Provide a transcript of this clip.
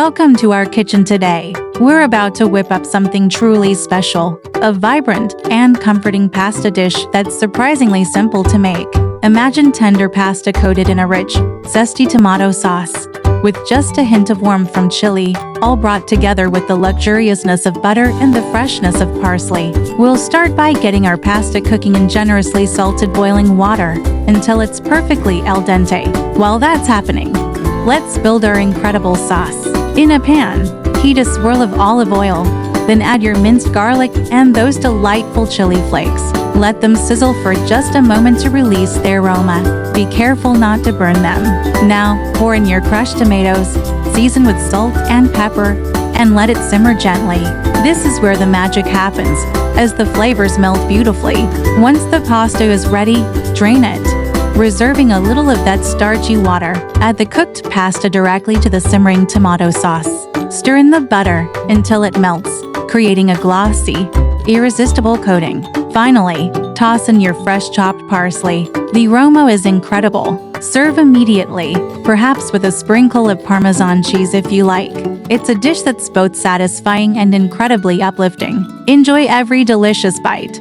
Welcome to our kitchen today. We're about to whip up something truly special, a vibrant and comforting pasta dish that's surprisingly simple to make. Imagine tender pasta coated in a rich, zesty tomato sauce, with just a hint of warmth from chili, all brought together with the luxuriousness of butter and the freshness of parsley. We'll start by getting our pasta cooking in generously salted boiling water until it's perfectly al dente. While that's happening, let's build our incredible sauce. In a pan, heat a swirl of olive oil, then add your minced garlic and those delightful chili flakes. Let them sizzle for just a moment to release their aroma. Be careful not to burn them. Now, pour in your crushed tomatoes, season with salt and pepper, and let it simmer gently. This is where the magic happens, as the flavors melt beautifully. Once the pasta is ready, drain it, reserving a little of that starchy water. Add the cooked pasta directly to the simmering tomato sauce. Stir in the butter until it melts, creating a glossy, irresistible coating. Finally, toss in your fresh chopped parsley. The aroma is incredible. Serve immediately, perhaps with a sprinkle of Parmesan cheese if you like. It's a dish that's both satisfying and incredibly uplifting. Enjoy every delicious bite.